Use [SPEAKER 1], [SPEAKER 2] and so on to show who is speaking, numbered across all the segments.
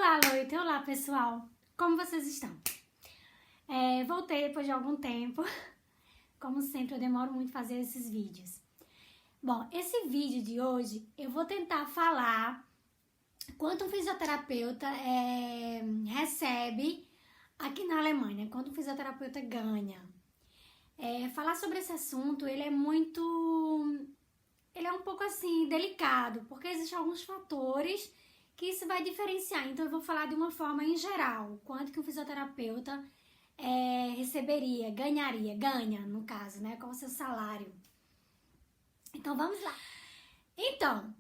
[SPEAKER 1] Olá, noite! Olá, pessoal! Como vocês estão? Voltei depois de algum tempo. Como sempre, eu demoro muito fazer esses vídeos. Bom, esse vídeo de hoje, eu vou tentar falar quanto um fisioterapeuta recebe aqui na Alemanha, quanto um fisioterapeuta ganha. Falar sobre esse assunto, ele é um pouco assim, delicado, porque existem alguns fatores que isso vai diferenciar. Então eu vou falar de uma forma em geral, quanto que um fisioterapeuta receberia, ganha no caso, né, qual o seu salário. Então vamos lá. Então,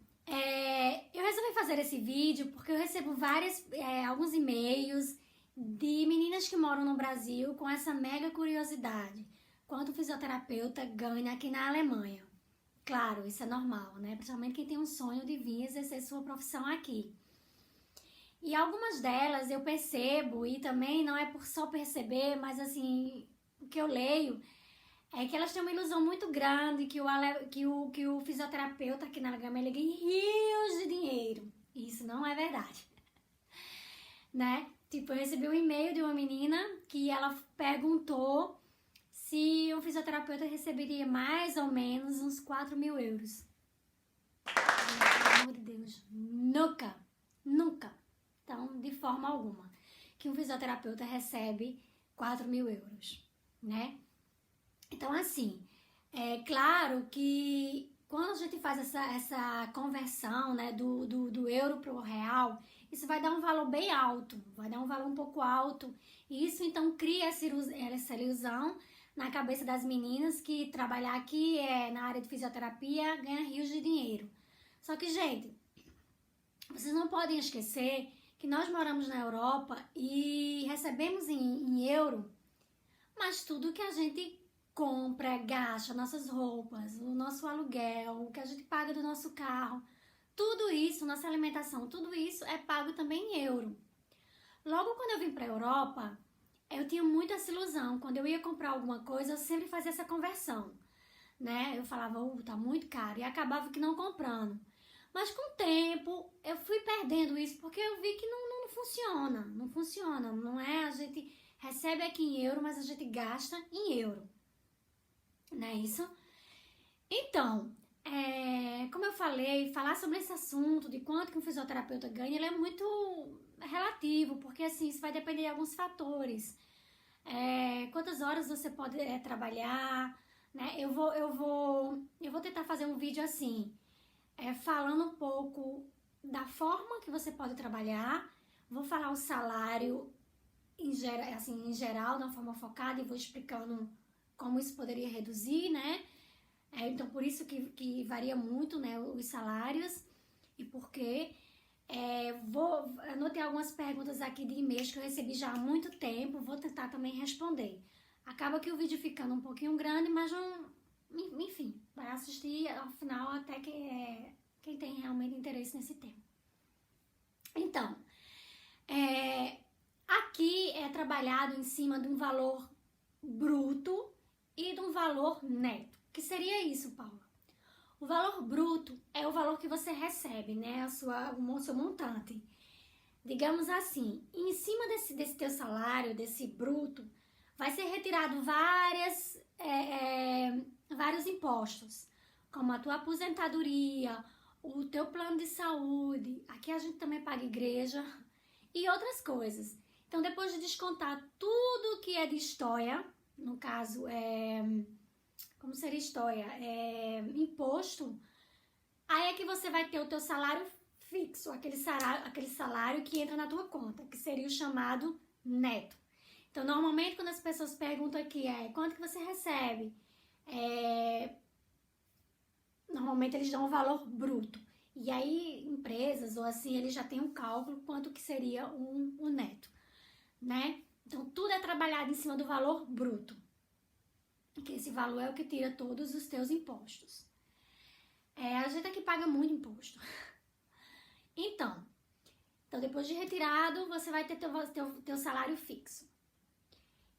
[SPEAKER 1] eu resolvi fazer esse vídeo porque eu recebo alguns e-mails de meninas que moram no Brasil com essa mega curiosidade, quanto um fisioterapeuta ganha aqui na Alemanha. Claro, isso é normal, né? Principalmente quem tem um sonho de vir exercer sua profissão aqui. E algumas delas eu percebo, e também não é por só perceber, mas assim, o que eu leio é que elas têm uma ilusão muito grande que o fisioterapeuta aqui na Alemanha ganha rios de dinheiro. Isso não é verdade, né? Tipo, eu recebi um e-mail de uma menina que ela perguntou se um fisioterapeuta receberia mais ou menos uns 4.000 euros. Pelo amor de Deus, nunca. Então, de forma alguma, que um fisioterapeuta recebe 4.000 euros, né? Então, assim, é claro que quando a gente faz essa conversão, né, do euro para o real, isso vai dar um valor bem alto, vai dar um valor um pouco alto. E isso, então, cria essa ilusão na cabeça das meninas que trabalhar aqui na área de fisioterapia ganha rios de dinheiro. Só que, gente, vocês não podem esquecer que nós moramos na Europa e recebemos em euro, mas tudo que a gente compra, gasta, nossas roupas, o nosso aluguel, o que a gente paga do nosso carro, tudo isso, nossa alimentação, tudo isso é pago também em euro. Logo quando eu vim para a Europa, eu tinha muito essa ilusão. Quando eu ia comprar alguma coisa, eu sempre fazia essa conversão, né? Eu falava, tá muito caro, e acabava que não comprando. Mas com o tempo, eu fui perdendo isso, porque eu vi que não funciona, não é? A gente recebe aqui em euro, mas a gente gasta em euro, não é isso? Então, como eu falei, falar sobre esse assunto, de quanto que um fisioterapeuta ganha, ele é muito relativo, porque assim, isso vai depender de alguns fatores. Quantas horas você pode trabalhar, né? Eu vou tentar fazer um vídeo assim, falando um pouco da forma que você pode trabalhar, vou falar o salário em geral, de uma forma focada, e vou explicando como isso poderia reduzir, né? Então, por isso que varia muito, né, os salários e por quê. Anotei algumas perguntas aqui de e-mails que eu recebi já há muito tempo, vou tentar também responder. Acaba que o vídeo ficando um pouquinho grande, mas enfim, vai assistir ao final até quem tem realmente interesse nesse tema. Então, aqui é trabalhado em cima de um valor bruto e de um valor neto. O que seria isso, Paula? O valor bruto é o valor que você recebe, né? O seu montante. Digamos assim, em cima desse teu salário, desse bruto, vai ser retirado vários impostos, como a tua aposentadoria, o teu plano de saúde, aqui a gente também paga igreja e outras coisas. Então, depois de descontar tudo que é de história, no caso, como seria história? Imposto, aí é que você vai ter o teu salário fixo, aquele salário que entra na tua conta, que seria o chamado neto. Então, normalmente, quando as pessoas perguntam aqui, quanto que você recebe? Normalmente, eles dão um valor bruto. E aí, empresas ou assim, eles já têm um cálculo quanto que seria o neto, né? Então, tudo é trabalhado em cima do valor bruto. Que esse valor é o que tira todos os teus impostos. A gente aqui paga muito imposto. Então, depois de retirado, você vai ter teu salário fixo.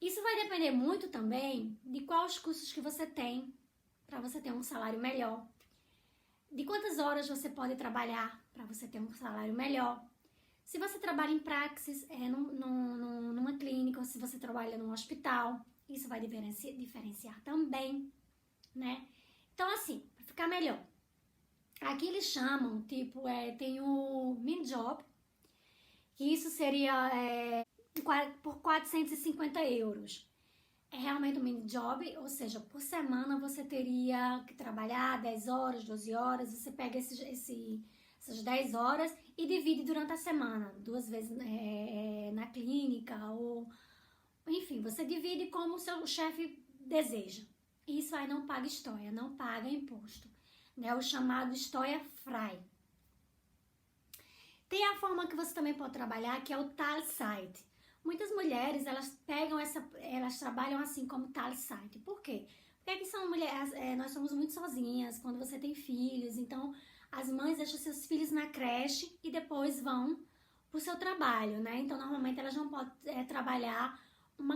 [SPEAKER 1] Isso vai depender muito também de quais custos que você tem para você ter um salário melhor. De quantas horas você pode trabalhar para você ter um salário melhor. Se você trabalha em praxis, numa clínica, ou se você trabalha num hospital, isso vai diferenciar também, né? Então, assim, para ficar melhor, aqui eles chamam, tipo, tem o mini job, que isso seria por 450 euros. É realmente um mini job, ou seja, por semana você teria que trabalhar 10 horas, 12 horas, você pega essas 10 horas e divide durante a semana, 2 vezes na clínica, ou enfim, você divide como o seu chefe deseja. Isso aí não paga história, não paga imposto, né? O chamado história frei. Tem a forma que você também pode trabalhar, que é o Teilzeit. Muitas mulheres, elas trabalham assim como Teilzeit. Por quê? Porque aqui são mulheres, nós somos muito sozinhas quando você tem filhos, então as mães deixam seus filhos na creche e depois vão pro seu trabalho, né? Então normalmente elas não podem trabalhar um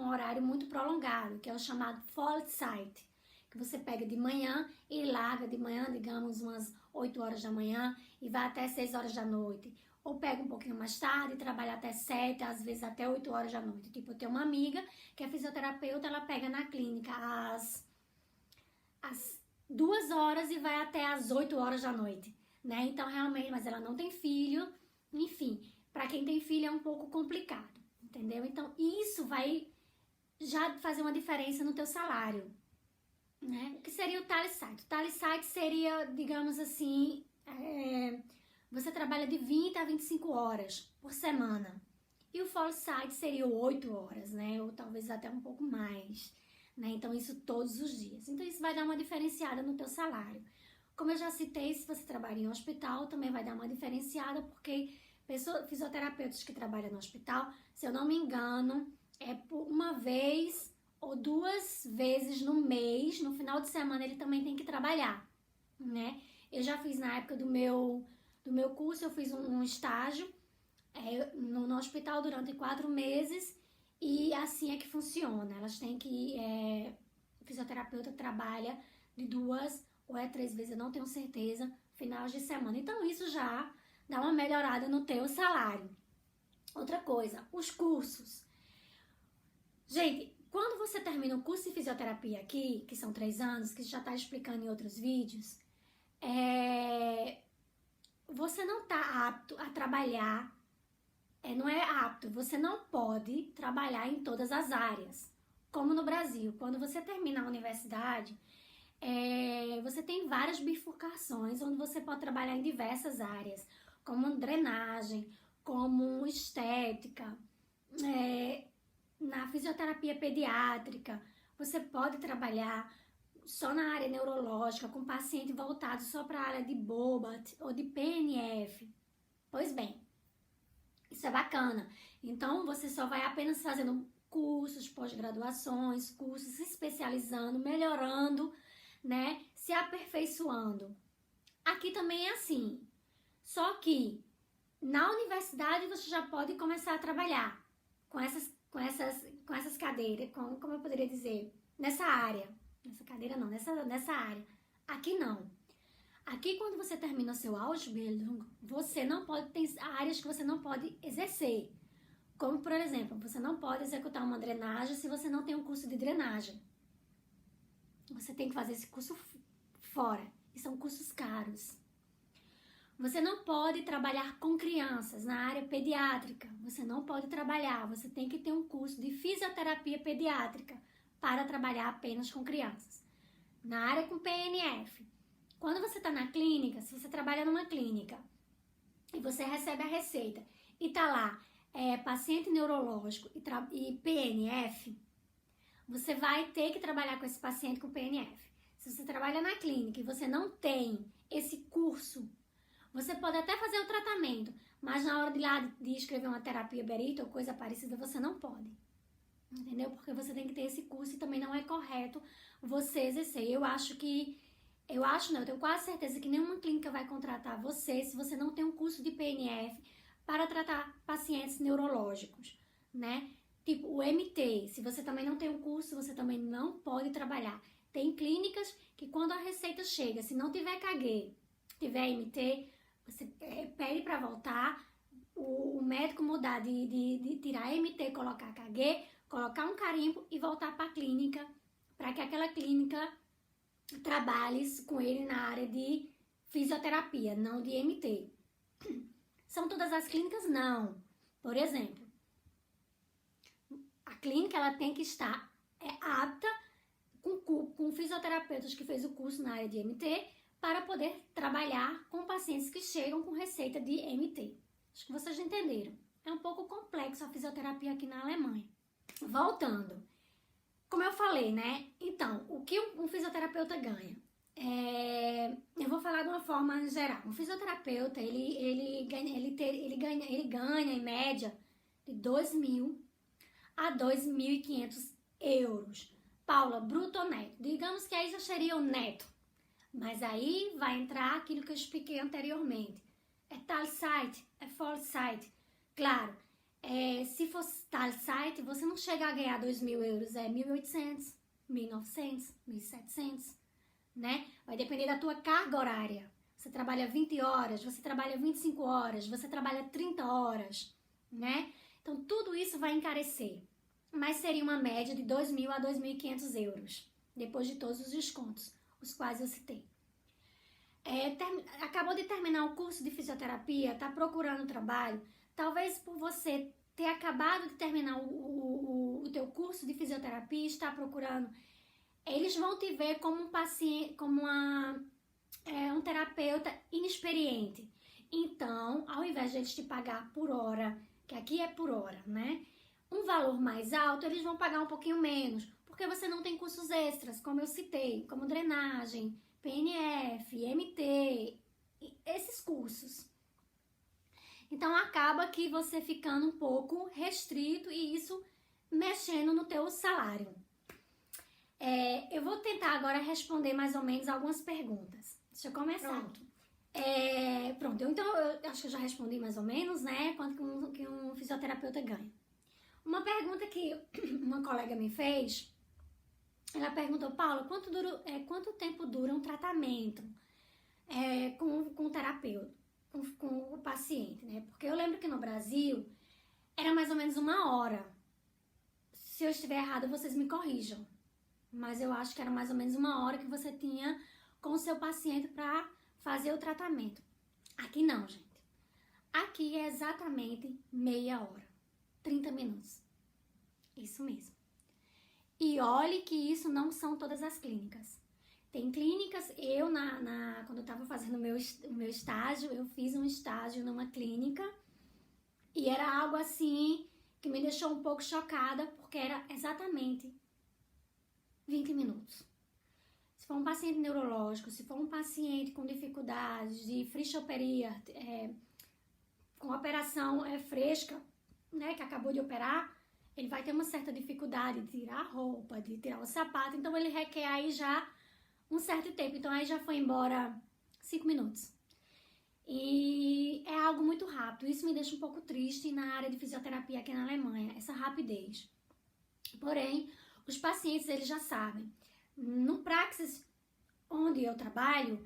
[SPEAKER 1] horário muito prolongado, que é o chamado Vollzeit, que você pega de manhã e larga de manhã, digamos, umas 8 horas da manhã e vai até 6 horas da noite. Ou pega um pouquinho mais tarde e trabalha até 7, às vezes até 8 horas da noite. Tipo, eu tenho uma amiga que é fisioterapeuta, ela pega na clínica às 2 horas e vai até às 8 horas da noite, né? Então, realmente, mas ela não tem filho, enfim, para quem tem filho é um pouco complicado, entendeu? Então, isso vai já fazer uma diferença no teu salário, né? O que seria o Teilzeit? O Teilzeit seria, digamos assim, você trabalha de 20 a 25 horas por semana. E o Vollzeit seria 8 horas, né? Ou talvez até um pouco mais, né? Então, isso todos os dias. Então, isso vai dar uma diferenciada no teu salário. Como eu já citei, se você trabalha em hospital, também vai dar uma diferenciada, porque fisioterapeutas que trabalham no hospital, se eu não me engano, é por uma vez ou 2 vezes no mês, no final de semana, ele também tem que trabalhar, né? Eu já fiz na época do meu curso, eu fiz um estágio no hospital durante 4 meses e assim é que funciona. Elas têm que... o fisioterapeuta trabalha de 2 ou 3 vezes, eu não tenho certeza, finais de semana. Então isso já dá uma melhorada no teu salário. Outra coisa, os cursos. Gente, quando você termina o curso de fisioterapia aqui, que são 3 anos, que já está explicando em outros vídeos, você não está apto a trabalhar, não é apto, você não pode trabalhar em todas as áreas. Como no Brasil, quando você termina a universidade, você tem várias bifurcações onde você pode trabalhar em diversas áreas, como drenagem, como estética, na fisioterapia pediátrica, você pode trabalhar só na área neurológica, com paciente voltado só para a área de Bobat ou de PNF. Pois bem, isso é bacana. Então, você só vai apenas fazendo cursos, pós-graduações, cursos, se especializando, melhorando, né? Se aperfeiçoando. Aqui também é assim. Só que na universidade você já pode começar a trabalhar com essas cadeiras, como eu poderia dizer, nessa área. Nessa cadeira não, nessa área. Aqui não. Aqui, quando você termina seu Ausbildung, você não pode, tem áreas que você não pode exercer. Como, por exemplo, você não pode executar uma drenagem se você não tem um curso de drenagem. Você tem que fazer esse curso fora. E são cursos caros. Você não pode trabalhar com crianças na área pediátrica. Você não pode trabalhar. Você tem que ter um curso de fisioterapia pediátrica para trabalhar apenas com crianças. Na área com PNF. Quando você está na clínica, se você trabalha numa clínica e você recebe a receita e tá lá paciente neurológico e PNF, você vai ter que trabalhar com esse paciente com PNF. Se você trabalha na clínica e você não tem esse curso, você pode até fazer o tratamento, mas na hora de escrever uma terapia berita ou coisa parecida, você não pode. Entendeu? Porque você tem que ter esse curso e também não é correto você exercer. Eu tenho quase certeza que nenhuma clínica vai contratar você se você não tem um curso de PNF para tratar pacientes neurológicos, né? Tipo o MT, se você também não tem um curso, você também não pode trabalhar. Tem clínicas que quando a receita chega, se não tiver KG, tiver MT, você pede para voltar, o médico mudar de tirar MT, colocar KG, colocar um carimbo e voltar para a clínica, para que aquela clínica trabalhe com ele na área de fisioterapia, não de MT. São todas as clínicas? Não. Por exemplo, a clínica ela tem que estar apta com fisioterapeutas que fez o curso na área de MT para poder trabalhar com pacientes que chegam com receita de MT. Acho que vocês já entenderam. É um pouco complexo a fisioterapia aqui na Alemanha. Voltando. Como eu falei, né? Então, o que um fisioterapeuta ganha? Eu vou falar de uma forma geral. Um fisioterapeuta, ele ganha em média de 2.000 a 2.500 euros. Paula, bruto ou neto? Digamos que aí já seria o neto. Mas aí vai entrar aquilo que eu expliquei anteriormente. É Teilzeit, é Vollzeit. Claro, se fosse Teilzeit, você não chega a ganhar 2.000 euros, é 1.800, 1.900, 1.700, né? Vai depender da tua carga horária. Você trabalha 20 horas, você trabalha 25 horas, você trabalha 30 horas, né? Então, tudo isso vai encarecer. Mas seria uma média de 2.000 a 2.500 euros, depois de todos os descontos, os quais eu citei. Acabou de terminar o curso de fisioterapia, está procurando trabalho, talvez por você ter acabado de terminar o teu curso de fisioterapia, está procurando, eles vão te ver como um paciente, como um terapeuta inexperiente. Então, ao invés de eles te pagar por hora, que aqui é por hora, né? Um valor mais alto, eles vão pagar um pouquinho menos, porque você não tem cursos extras, como eu citei, como drenagem, PNF, MT, esses cursos. Então, acaba que você ficando um pouco restrito e isso mexendo no teu salário. Eu vou tentar agora responder mais ou menos algumas perguntas. Deixa eu começar. Pronto, então eu acho que eu já respondi mais ou menos, né? Quanto que um fisioterapeuta ganha. Uma pergunta que uma colega me fez, ela perguntou, Paula, quanto tempo dura um tratamento com o terapeuta, com o paciente, né? Porque eu lembro que no Brasil era mais ou menos 1 hora. Se eu estiver errada, vocês me corrijam. Mas eu acho que era mais ou menos 1 hora que você tinha com o seu paciente para fazer o tratamento. Aqui não, gente. Aqui é exatamente meia hora. 30 minutos. Isso mesmo. E olhe que isso não são todas as clínicas. Tem clínicas, quando eu estava fazendo o meu estágio, eu fiz um estágio numa clínica e era algo assim que me deixou um pouco chocada, porque era exatamente 20 minutos. Se for um paciente neurológico, se for um paciente com dificuldades de frischoperias, com operação fresca, né, que acabou de operar, ele vai ter uma certa dificuldade de tirar a roupa, de tirar o sapato, então ele requer aí já um certo tempo, então aí já foi embora 5 minutos. E é algo muito rápido, isso me deixa um pouco triste na área de fisioterapia aqui na Alemanha, essa rapidez. Porém, os pacientes, eles já sabem. No Praxis, onde eu trabalho,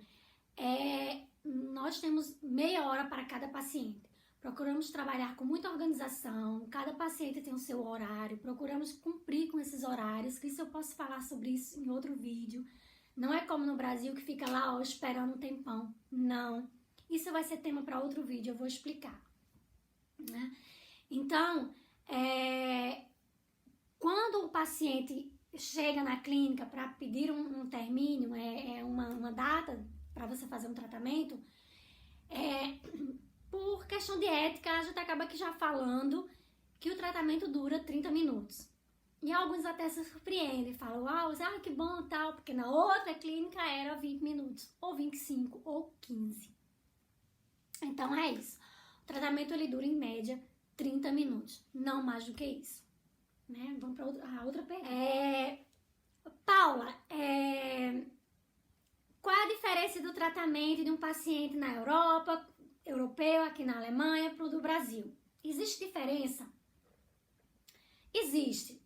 [SPEAKER 1] nós temos meia hora para cada paciente. Procuramos trabalhar com muita organização, cada paciente tem o seu horário, procuramos cumprir com esses horários, que isso eu posso falar sobre isso em outro vídeo. Não é como no Brasil que fica lá esperando um tempão, não. Isso vai ser tema para outro vídeo, eu vou explicar. Né? Então, quando o paciente chega na clínica para pedir um termínio, uma data para você fazer um tratamento, por questão de ética, a gente acaba que já falando que o tratamento dura 30 minutos. E alguns até se surpreendem, falam, que bom tal, porque na outra clínica era 20 minutos, ou 25, ou 15. Então é isso. O tratamento ele dura em média 30 minutos, não mais do que isso. Né? Vamos para a outra pergunta. Paula, qual é a diferença do tratamento de um paciente na Europa, europeu, aqui na Alemanha, para o do Brasil? Existe diferença? Existe.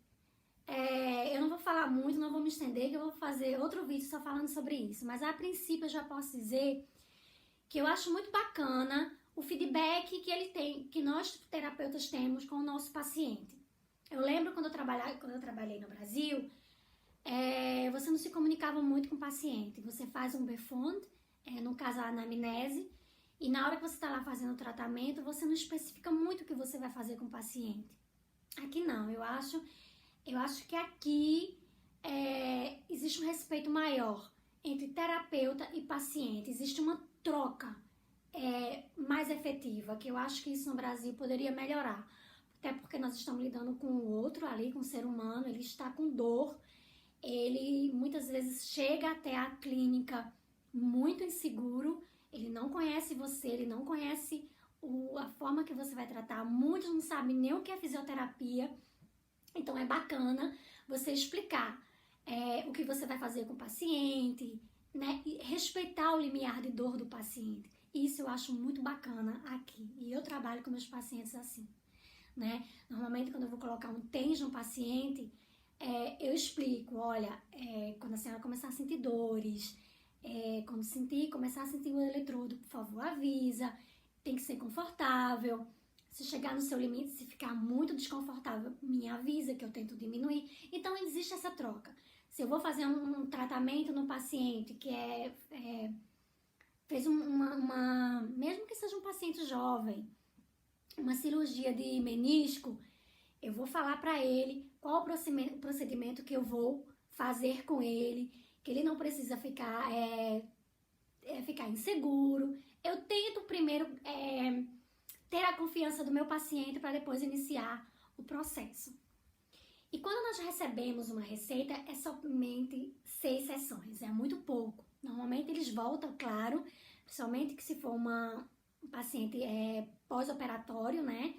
[SPEAKER 1] Eu não vou falar muito, não vou me estender, que eu vou fazer outro vídeo só falando sobre isso. Mas a princípio eu já posso dizer que eu acho muito bacana o feedback que ele tem, que nós terapeutas temos com o nosso paciente. Eu lembro quando eu trabalhei no Brasil, você não se comunicava muito com o paciente. Você faz um befund, no caso a anamnese, e na hora que você está lá fazendo o tratamento, você não especifica muito o que você vai fazer com o paciente. Aqui não, eu acho que aqui existe um respeito maior entre terapeuta e paciente. Existe uma troca mais efetiva, que eu acho que isso no Brasil poderia melhorar. Até porque nós estamos lidando com o outro ali, com o ser humano, ele está com dor, ele muitas vezes chega até a clínica muito inseguro, ele não conhece você, ele não conhece a forma que você vai tratar, muitos não sabem nem o que é fisioterapia, então é bacana você explicar o que você vai fazer com o paciente, né? E respeitar o limiar de dor do paciente. Isso eu acho muito bacana aqui, e eu trabalho com meus pacientes assim, né? Normalmente quando eu vou colocar um TENS no paciente, eu explico, olha, quando a senhora começar a sentir dores, quando começar a sentir o eletrodo, por favor, avisa, tem que ser confortável. Se chegar no seu limite, se ficar muito desconfortável, me avisa que eu tento diminuir. Então, existe essa troca. Se eu vou fazer um tratamento no paciente que fez mesmo que seja um paciente jovem, uma cirurgia de menisco, eu vou falar para ele qual o procedimento que eu vou fazer com ele, que ele não precisa ficar inseguro. Eu tento primeiro ter a confiança do meu paciente para depois iniciar o processo. E quando nós recebemos uma receita, é somente 6 sessões, é muito pouco. Normalmente eles voltam, claro, principalmente que se for um paciente pós-operatório, né?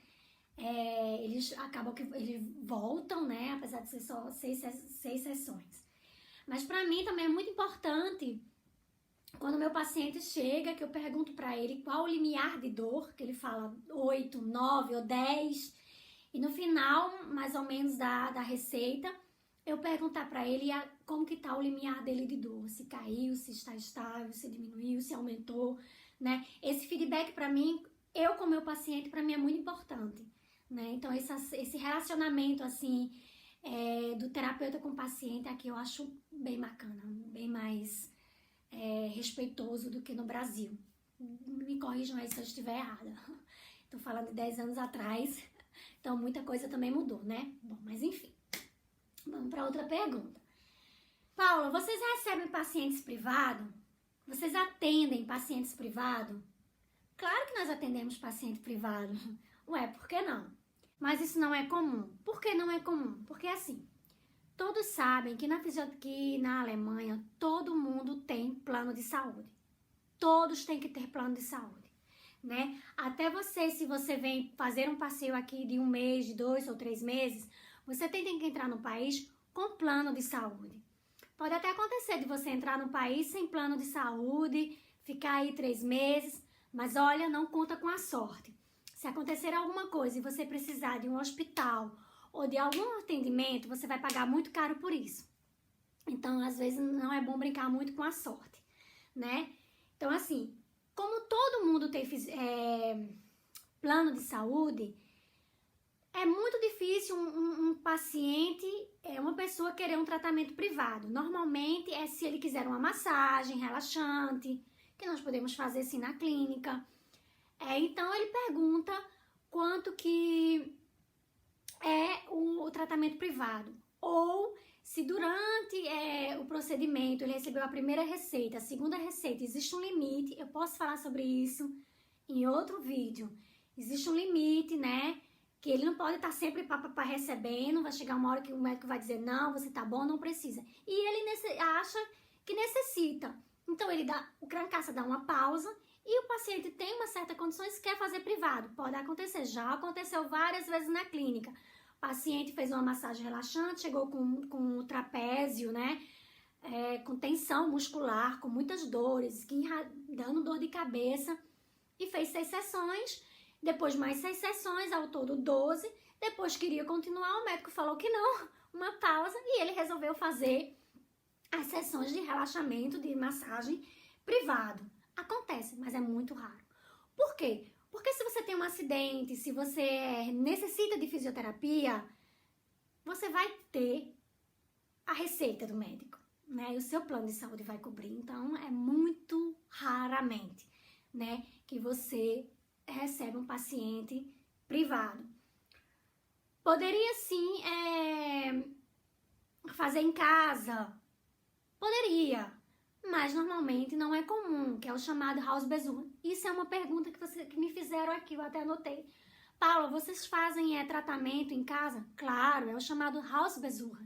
[SPEAKER 1] Eles acabam que eles voltam, né? Apesar de ser só 6 sessões. Mas para mim também é muito importante quando o meu paciente chega, que eu pergunto para ele qual o limiar de dor, que ele fala 8, 9 ou 10, e no final, mais ou menos da receita, eu perguntar para ele como que tá o limiar dele de dor, se caiu, se está estável, se diminuiu, se aumentou, né? Esse feedback para mim, eu com meu paciente, para mim é muito importante, né? Então esse relacionamento assim do terapeuta com o paciente aqui eu acho bem bacana, bem mais respeitoso do que no Brasil. Me corrijam aí se eu estiver errada. Tô falando de 10 anos atrás, então muita coisa também mudou, né? Bom, mas enfim. Vamos para outra pergunta. Paula, vocês recebem pacientes privados? Vocês atendem pacientes privados? Claro que nós atendemos paciente privado. Ué, por que não? Mas isso não é comum. Por que não é comum? Porque assim, todos sabem que na Alemanha todo mundo tem plano de saúde. Todos têm que ter plano de saúde, né? Até você, se você vem fazer um passeio aqui de 1 mês, de 2 ou 3 meses, você tem que entrar no país com plano de saúde. Pode até acontecer de você entrar no país sem plano de saúde, ficar aí 3 meses, mas olha, não conta com a sorte. Se acontecer alguma coisa e você precisar de um hospital ou de algum atendimento, você vai pagar muito caro por isso. Então, às vezes, não é bom brincar muito com a sorte, né? Então, assim, como todo mundo tem plano de saúde, é muito difícil um paciente, uma pessoa querer um tratamento privado. Normalmente, se ele quiser uma massagem relaxante, que nós podemos fazer assim na clínica. Então, ele pergunta quanto que é o tratamento privado. Ou se durante o procedimento ele recebeu a primeira receita, a segunda receita, existe um limite, eu posso falar sobre isso em outro vídeo. Existe um limite, né? Que ele não pode estar sempre recebendo, vai chegar uma hora que o médico vai dizer, não, você tá bom, não precisa. E ele acha que necessita. Então, o Crancaça dá uma pausa e o paciente tem uma certa condição e quer fazer privado. Pode acontecer, já aconteceu várias vezes na clínica. O paciente fez uma massagem relaxante, chegou com o trapézio, né? Com tensão muscular, com muitas dores, dando dor de cabeça. E fez 6 sessões, depois mais 6 sessões, ao todo 12. Depois queria continuar, o médico falou que não, uma pausa. E ele resolveu fazer as sessões de relaxamento, de massagem privado. Acontece, mas é muito raro. Por quê? um acidente, se você necessita de fisioterapia, você vai ter a receita do médico, né? E o seu plano de saúde vai cobrir. Então, é muito raramente, né, que você recebe um paciente privado. Poderia sim fazer em casa, poderia, mas normalmente não é comum, que é o chamado Hausbesuch. Isso é uma pergunta que me fizeram aqui, eu até anotei. Paula, vocês fazem tratamento em casa? Claro, é o chamado Hausbesuch.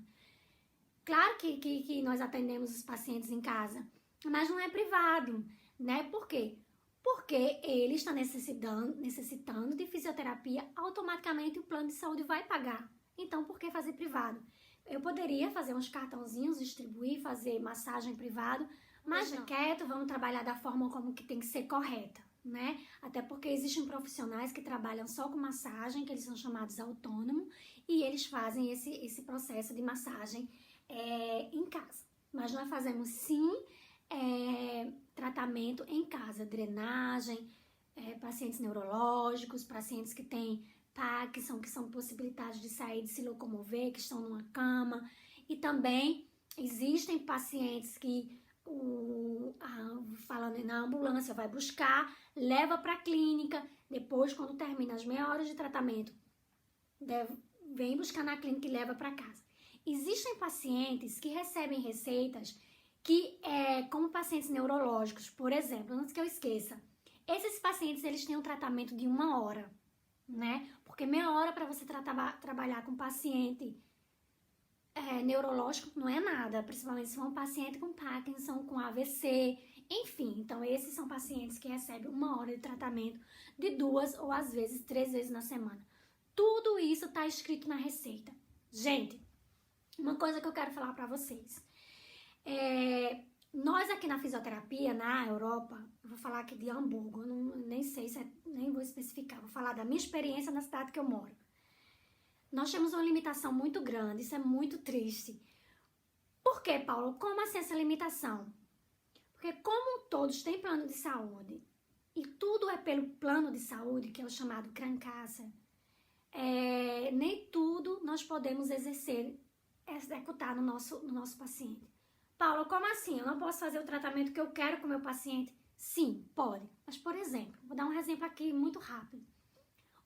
[SPEAKER 1] Claro que nós atendemos os pacientes em casa, mas não é privado, né? Por quê? Porque ele está necessitando de fisioterapia, automaticamente o plano de saúde vai pagar. Então, por que fazer privado? Eu poderia fazer uns cartãozinhos, distribuir, fazer massagem privado, mas quieto, vamos trabalhar da forma como que tem que ser correta, né? Até porque existem profissionais que trabalham só com massagem, que eles são chamados autônomos, e eles fazem esse processo de massagem em casa. Mas nós fazemos sim tratamento em casa, drenagem, pacientes neurológicos, pacientes que têm Parkinson, que são possibilidades de sair, de se locomover, que estão numa cama. E também existem pacientes que, falando na ambulância, vai buscar, leva para a clínica, depois, quando termina as meia hora de tratamento, vem buscar na clínica e leva para casa. Existem pacientes que recebem receitas que, como pacientes neurológicos, por exemplo, antes que eu esqueça, esses pacientes eles têm um tratamento de 1 hora, né? Porque meia hora para você trabalhar com paciente neurológico não é nada, principalmente se for um paciente com Parkinson, com AVC, enfim. Então, esses são pacientes que recebem 1 hora de tratamento de 2 ou às vezes 3 vezes na semana. Tudo isso está escrito na receita. Gente, uma coisa que eu quero falar para vocês. Nós aqui na fisioterapia, na Europa, eu vou falar aqui de Hamburgo, eu nem sei se nem vou especificar, vou falar da minha experiência na cidade que eu moro. Nós temos uma limitação muito grande, isso é muito triste. Por quê, Paulo? Como assim essa limitação? Porque como todos têm plano de saúde, e tudo é pelo plano de saúde, que é o chamado Krankenkasse, nem tudo nós podemos executar no nosso paciente. Paula, como assim? Eu não posso fazer o tratamento que eu quero com o meu paciente? Sim, pode. Mas, por exemplo, vou dar um exemplo aqui muito rápido.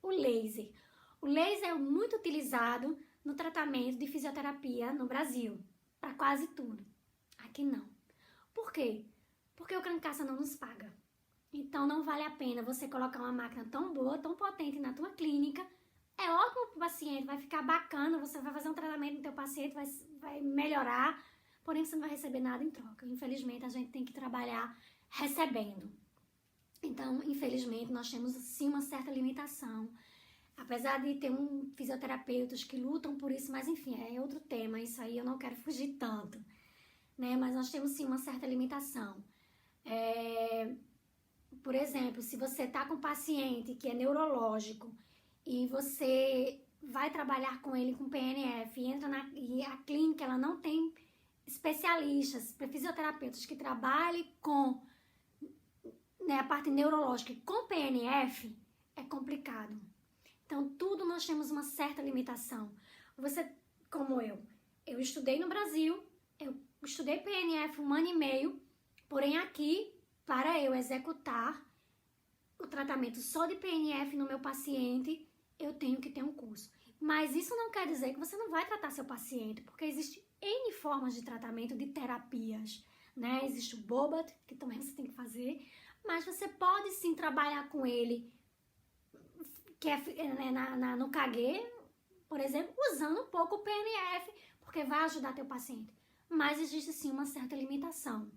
[SPEAKER 1] O laser. O laser é muito utilizado no tratamento de fisioterapia no Brasil. Para quase tudo. Aqui não. Por quê? Porque o Krankenkasse não nos paga. Então, não vale a pena você colocar uma máquina tão boa, tão potente na tua clínica. É ótimo para o paciente, vai ficar bacana, você vai fazer um tratamento no teu paciente, vai melhorar, porém você não vai receber nada em troca. Infelizmente, a gente tem que trabalhar recebendo. Então, infelizmente, nós temos sim uma certa limitação. Apesar de ter fisioterapeutas que lutam por isso, mas enfim, é outro tema, isso aí eu não quero fugir tanto, né? Mas nós temos sim uma certa limitação. Por exemplo, se você está com um paciente que é neurológico e você vai trabalhar com ele com PNF e a clínica ela não tem especialistas, fisioterapeutas que trabalhem com a parte neurológica com PNF, é complicado. Então, tudo nós temos uma certa limitação. Você, como eu estudei no Brasil, eu estudei PNF 1 ano e meio, porém aqui, para eu executar o tratamento só de PNF no meu paciente, eu tenho que ter um curso. Mas isso não quer dizer que você não vai tratar seu paciente, porque existe N formas de tratamento, de terapias, né? Existe o Bobat, que também você tem que fazer, mas você pode sim trabalhar com ele, que no KG, por exemplo, usando um pouco o PNF, porque vai ajudar teu paciente. Mas existe sim uma certa limitação.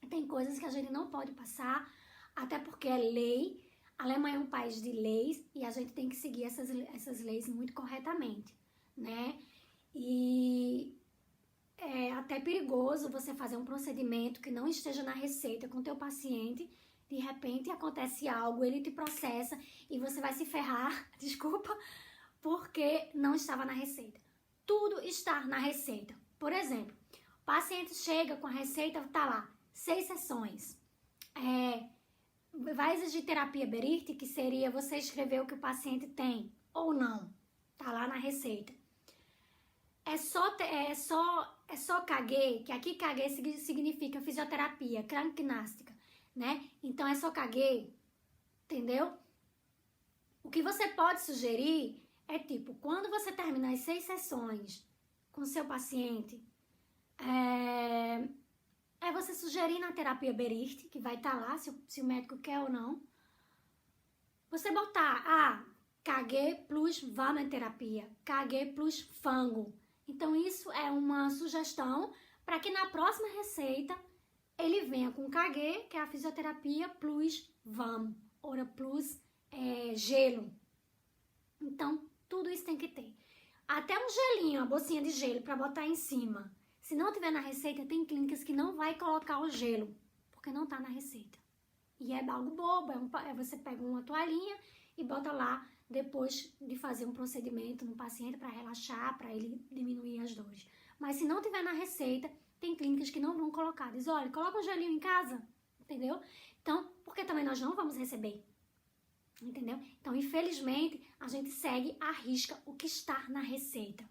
[SPEAKER 1] Tem coisas que a gente não pode passar, até porque é lei. A Alemanha é um país de leis e a gente tem que seguir essas leis muito corretamente, né? E é até perigoso você fazer um procedimento que não esteja na receita com o teu paciente. De repente acontece algo, ele te processa e você vai se ferrar, desculpa, porque não estava na receita. Tudo está na receita. Por exemplo, o paciente chega com a receita, tá lá, 6 sessões. vai exigir terapia Bericht, que seria você escrever o que o paciente tem ou não. Tá lá na receita. É só KG, que aqui KG significa fisioterapia, krankgymnastica, né? Então é só KG, entendeu? O que você pode sugerir é tipo, quando você terminar as 6 sessões com o seu paciente, é você sugerir na terapia Bericht, que vai estar lá, se o médico quer ou não, você botar, KG plus Wärmeterapia, KG plus fango. Então isso é uma sugestão para que na próxima receita ele venha com KG, que é a fisioterapia, plus VAM, ou plus gelo. Então tudo isso tem que ter. Até um gelinho, uma bolsinha de gelo para botar em cima. Se não tiver na receita, tem clínicas que não vai colocar o gelo, porque não tá na receita. E é algo bobo, você pega uma toalhinha e bota lá depois de fazer um procedimento no paciente para relaxar, para ele diminuir as dores. Mas se não tiver na receita, tem clínicas que não vão colocar. Diz, olha, coloca um gelinho em casa, entendeu? Então, porque também nós não vamos receber, entendeu? Então, infelizmente, a gente segue à risca o que está na receita.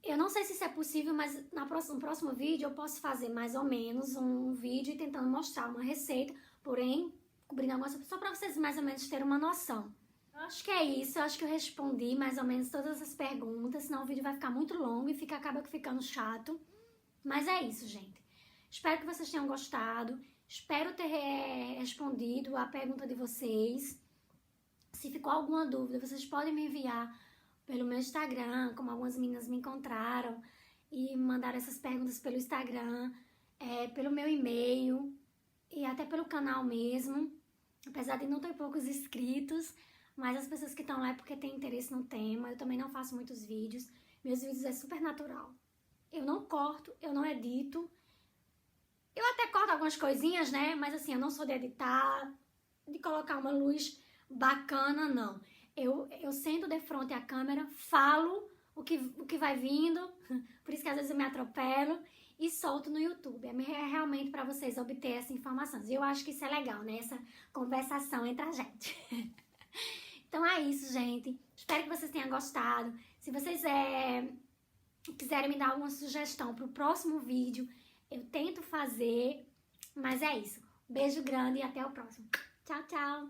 [SPEAKER 1] Eu não sei se isso é possível, mas no próximo vídeo eu posso fazer mais ou menos um vídeo tentando mostrar uma receita, porém cobrindo algumas coisas, só para vocês mais ou menos terem uma noção. Eu acho que é isso, eu acho que eu respondi mais ou menos todas as perguntas, senão o vídeo vai ficar muito longo e acaba ficando chato. Mas é isso, gente. Espero que vocês tenham gostado, espero ter respondido a pergunta de vocês. Se ficou alguma dúvida, vocês podem me enviar pelo meu Instagram, como algumas meninas me encontraram e mandaram essas perguntas pelo Instagram, pelo meu e-mail e até pelo canal mesmo. Apesar de não ter poucos inscritos, mas as pessoas que estão lá é porque têm interesse no tema. Eu também não faço muitos vídeos. Meus vídeos é super natural. Eu não corto, eu não edito. Eu até corto algumas coisinhas, né? Mas assim, eu não sou de editar, de colocar uma luz bacana, não. Eu sento de frente à câmera, falo o que vai vindo, por isso que às vezes eu me atropelo, e solto no YouTube. É realmente para vocês obter essa informação. E eu acho que isso é legal, né? Essa conversação entre a gente. Então é isso, gente. Espero que vocês tenham gostado. Se vocês quiserem me dar alguma sugestão para o próximo vídeo, eu tento fazer. Mas é isso. Beijo grande e até o próximo. Tchau, tchau.